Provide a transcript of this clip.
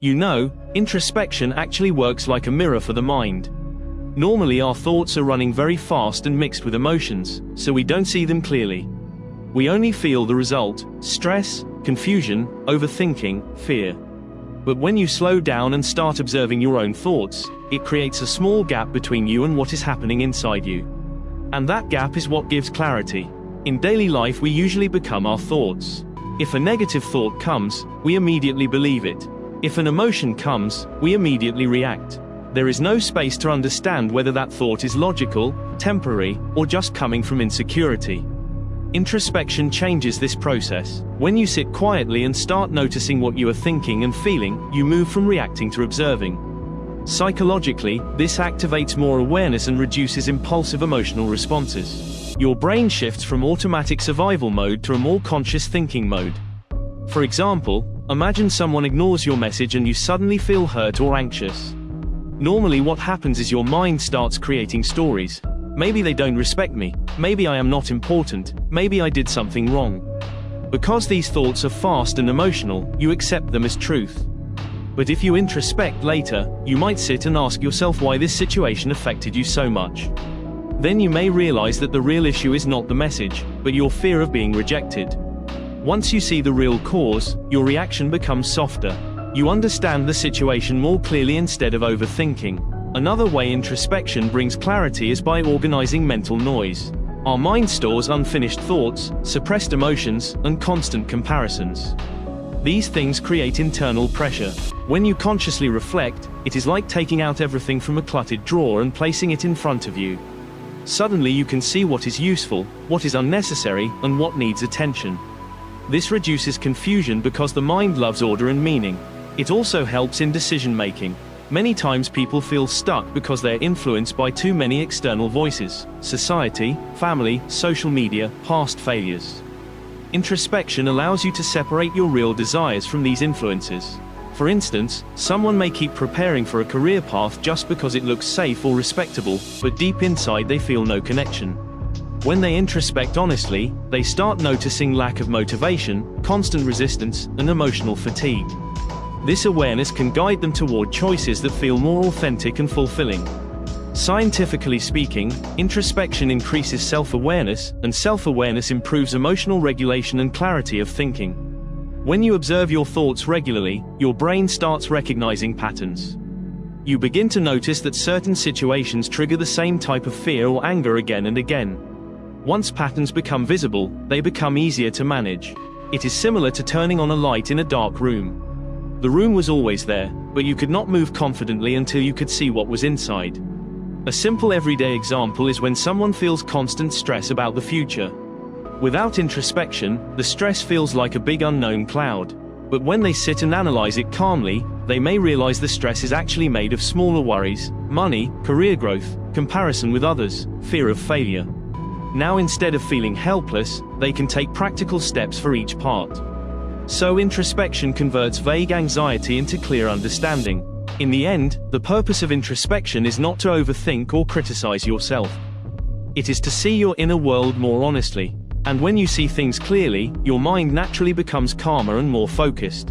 You know, introspection actually works like a mirror for the mind. Normally our thoughts are running very fast and mixed with emotions, so we don't see them clearly. We only feel the result: stress, confusion, overthinking, fear. But when you slow down and start observing your own thoughts, it creates a small gap between you and what is happening inside you. And that gap is what gives clarity. In daily life we usually become our thoughts. If a negative thought comes, we immediately believe it. If an emotion comes, we immediately react. There is no space to understand whether that thought is logical, temporary, or just coming from insecurity. Introspection changes this process. When you sit quietly and start noticing what you are thinking and feeling, you move from reacting to observing. Psychologically, this activates more awareness and reduces impulsive emotional responses. Your brain shifts from automatic survival mode to a more conscious thinking mode. For example, imagine someone ignores your message and you suddenly feel hurt or anxious. Normally what happens is your mind starts creating stories. Maybe they don't respect me, maybe I am not important, maybe I did something wrong. Because these thoughts are fast and emotional, you accept them as truth. But if you introspect later, you might sit and ask yourself why this situation affected you so much. Then you may realize that the real issue is not the message, but your fear of being rejected. Once you see the real cause, your reaction becomes softer. You understand the situation more clearly instead of overthinking. Another way introspection brings clarity is by organizing mental noise. Our mind stores unfinished thoughts, suppressed emotions, and constant comparisons. These things create internal pressure. When you consciously reflect, it is like taking out everything from a cluttered drawer and placing it in front of you. Suddenly you can see what is useful, what is unnecessary, and what needs attention. This reduces confusion because the mind loves order and meaning. It also helps in decision making. Many times people feel stuck because they are influenced by too many external voices: society, family, social media, past failures. Introspection allows you to separate your real desires from these influences. For instance, someone may keep preparing for a career path just because it looks safe or respectable, but deep inside they feel no connection. When they introspect honestly, they start noticing lack of motivation, constant resistance, and emotional fatigue. This awareness can guide them toward choices that feel more authentic and fulfilling. Scientifically speaking, introspection increases self-awareness, and self-awareness improves emotional regulation and clarity of thinking. When you observe your thoughts regularly, your brain starts recognizing patterns. You begin to notice that certain situations trigger the same type of fear or anger again and again. Once patterns become visible, they become easier to manage. It is similar to turning on a light in a dark room. The room was always there, but you could not move confidently until you could see what was inside. A simple everyday example is when someone feels constant stress about the future. Without introspection, the stress feels like a big unknown cloud. But when they sit and analyze it calmly, they may realize the stress is actually made of smaller worries: money, career growth, comparison with others, fear of failure. Now instead of feeling helpless, they can take practical steps for each part. So introspection converts vague anxiety into clear understanding. In the end, the purpose of introspection is not to overthink or criticize yourself. It is to see your inner world more honestly. And when you see things clearly, your mind naturally becomes calmer and more focused.